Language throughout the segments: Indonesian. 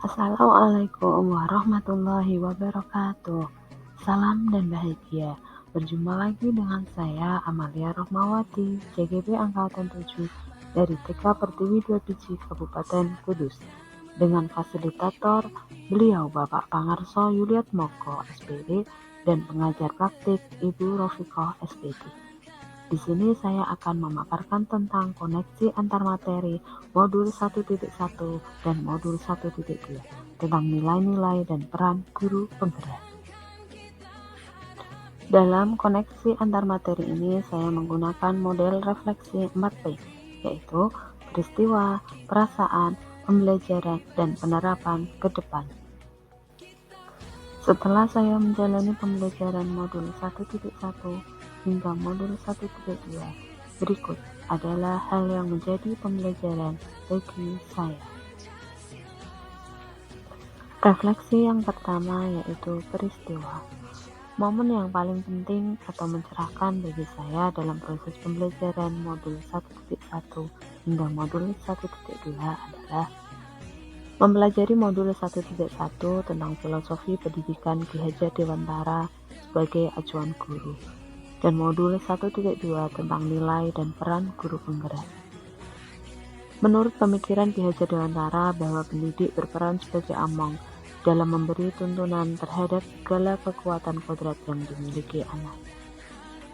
Assalamualaikum warahmatullahi wabarakatuh. Salam dan bahagia. Berjumpa lagi dengan saya Amalia Rohmawati, CGP Angkatan 7 dari TK Pertiwi 2 Biji Kabupaten Kudus. Dengan fasilitator beliau Bapak Pangarso Yuliatmoko SPD dan pengajar praktik Ibu Rofikoh SPD. Di sini saya akan memaparkan tentang koneksi antar materi modul 1.1 dan modul 1.2 tentang nilai-nilai dan peran guru penggerak. Dalam koneksi antar materi ini saya menggunakan model refleksi 4P, yaitu peristiwa, perasaan, pembelajaran, dan penerapan ke depan. Setelah saya menjalani pembelajaran modul 1.1 hingga modul 1.2, berikut adalah hal yang menjadi pembelajaran bagi saya. Refleksi yang pertama yaitu peristiwa. Momen yang paling penting atau mencerahkan bagi saya dalam proses pembelajaran modul 1.1 hingga modul 1.2 adalah mempelajari modul 1.1 tentang filosofi pendidikan Ki Hajar Dewantara sebagai acuan guru, dan modul 1.2 tentang nilai dan peran guru penggerak. Menurut pemikiran Ki Hajar Dewantara bahwa pendidik berperan sebagai among dalam memberi tuntunan terhadap segala kekuatan kodrat yang dimiliki anak.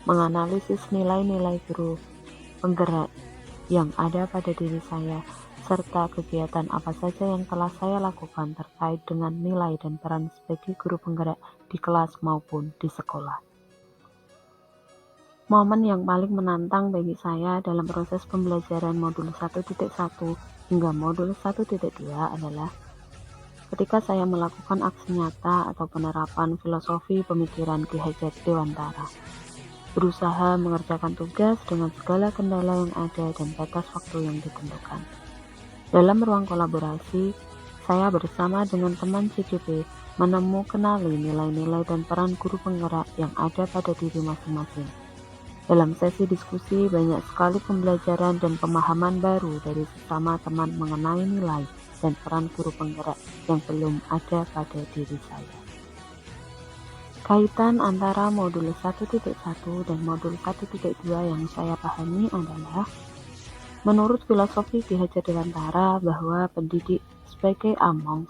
Menganalisis nilai-nilai guru penggerak yang ada pada diri saya, serta kegiatan apa saja yang telah saya lakukan terkait dengan nilai dan peran sebagai guru penggerak di kelas maupun di sekolah. Momen yang paling menantang bagi saya dalam proses pembelajaran modul 1.1 hingga modul 1.2 adalah ketika saya melakukan aksi nyata atau penerapan filosofi pemikiran Ki Hajar Dewantara. Berusaha mengerjakan tugas dengan segala kendala yang ada dan batas waktu yang ditentukan. Dalam ruang kolaborasi, saya bersama dengan teman CGP kenali nilai-nilai dan peran guru penggerak yang ada pada diri masing-masing. Dalam sesi diskusi, banyak sekali pembelajaran dan pemahaman baru dari sesama teman mengenai nilai dan peran guru penggerak yang belum ada pada diri saya. Kaitan antara modul 1.1 dan modul 1.2 yang saya pahami adalah menurut filosofi Ki Hajar Dewantara bahwa pendidik sebagai among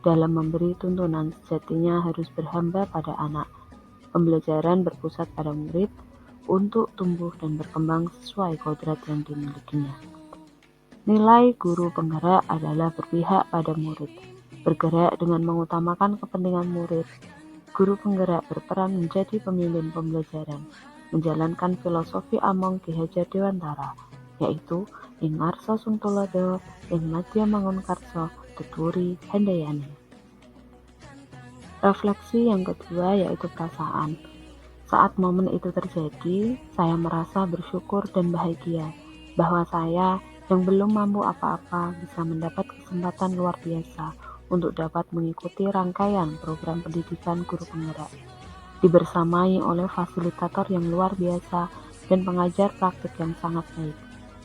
dalam memberi tuntunan sejatinya harus berhamba pada anak. Pembelajaran berpusat pada murid untuk tumbuh dan berkembang sesuai kodrat yang dimilikinya. Nilai guru penggerak adalah berpihak pada murid, bergerak dengan mengutamakan kepentingan murid. Guru penggerak berperan menjadi pemimpin pembelajaran, menjalankan filosofi among Ki Hajar Dewantara, yaitu ing ngarsa sung tulodo, ing madya mangun karso, tuturi handayani. Refleksi yang kedua yaitu perasaan. Saat momen itu terjadi, saya merasa bersyukur dan bahagia bahwa saya yang belum mampu apa-apa bisa mendapat kesempatan luar biasa untuk dapat mengikuti rangkaian program pendidikan guru penggerak, dibersamai oleh fasilitator yang luar biasa dan pengajar praktik yang sangat baik,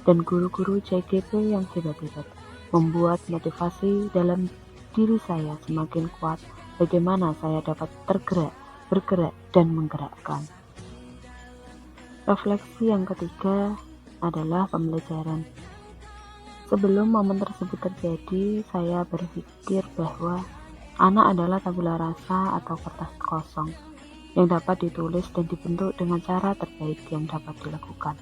dan guru-guru CGP yang hebat-hebat, membuat motivasi dalam diri saya semakin kuat bagaimana saya dapat tergerak, bergerak, dan menggerakkan. Refleksi yang ketiga adalah pembelajaran. Sebelum momen tersebut terjadi, saya berpikir bahwa anak adalah tabula rasa atau kertas kosong yang dapat ditulis dan dibentuk dengan cara terbaik yang dapat dilakukan.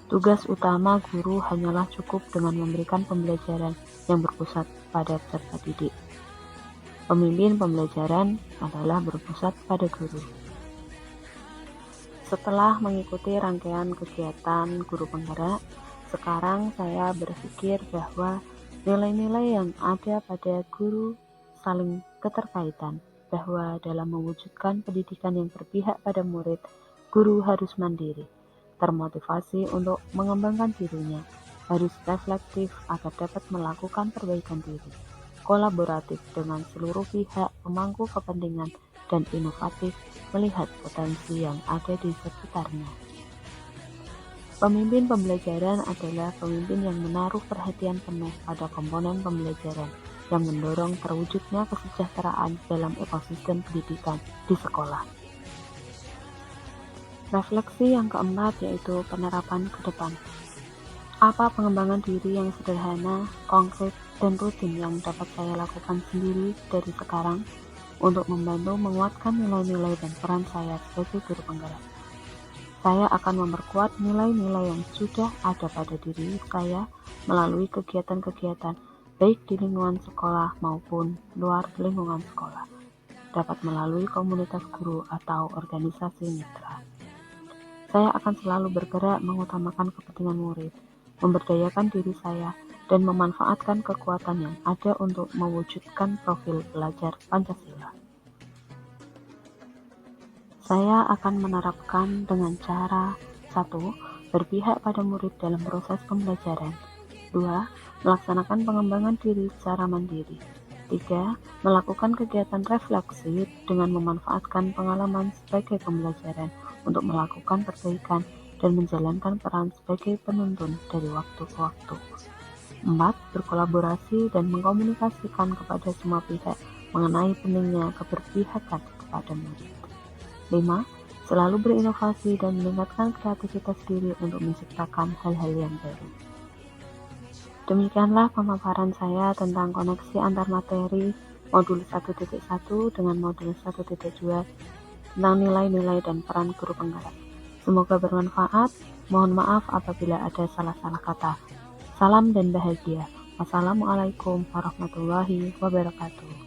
Tugas utama guru hanyalah cukup dengan memberikan pembelajaran yang berpusat pada peserta didik. Pemimpin pembelajaran adalah berpusat pada guru. Setelah mengikuti rangkaian kegiatan guru penggerak, sekarang saya berpikir bahwa nilai-nilai yang ada pada guru saling keterkaitan, bahwa dalam mewujudkan pendidikan yang berpihak pada murid, guru harus mandiri, termotivasi untuk mengembangkan dirinya, harus reflektif agar dapat melakukan perbaikan diri, kolaboratif dengan seluruh pihak pemangku kepentingan, dan inovatif melihat potensi yang ada di sekitarnya. Pemimpin pembelajaran adalah pemimpin yang menaruh perhatian penuh pada komponen pembelajaran, yang mendorong terwujudnya kesejahteraan dalam ekosistem pendidikan di sekolah. Refleksi yang keempat yaitu penerapan ke depan. Apa pengembangan diri yang sederhana, konkret, dan rutin yang dapat saya lakukan sendiri dari sekarang untuk membantu menguatkan nilai-nilai dan peran saya sebagai guru penggerak? Saya akan memperkuat nilai-nilai yang sudah ada pada diri saya melalui kegiatan-kegiatan baik di lingkungan sekolah maupun luar lingkungan sekolah, dapat melalui komunitas guru atau organisasi mitra. Saya akan selalu bergerak mengutamakan kepentingan murid, memberdayakan diri saya, dan memanfaatkan kekuatan yang ada untuk mewujudkan profil pelajar Pancasila. Saya akan menerapkan dengan cara 1. Berpihak pada murid dalam proses pembelajaran. 2. Melaksanakan pengembangan diri secara mandiri. 3. Melakukan kegiatan refleksi dengan memanfaatkan pengalaman sebagai pembelajaran untuk melakukan perbaikan dan menjalankan peran sebagai penuntun dari waktu ke waktu. 4. Berkolaborasi dan mengkomunikasikan kepada semua pihak mengenai pentingnya keberpihakan kepada murid. 5. Selalu berinovasi dan meningkatkan kreativitas diri untuk menciptakan hal-hal yang baru. Demikianlah pemaparan saya tentang koneksi antar materi modul 1.1 dengan modul 1.2 tentang nilai-nilai dan peran guru penggerak. Semoga bermanfaat. Mohon maaf apabila ada salah-salah kata. Salam dan bahagia. Wassalamualaikum warahmatullahi wabarakatuh.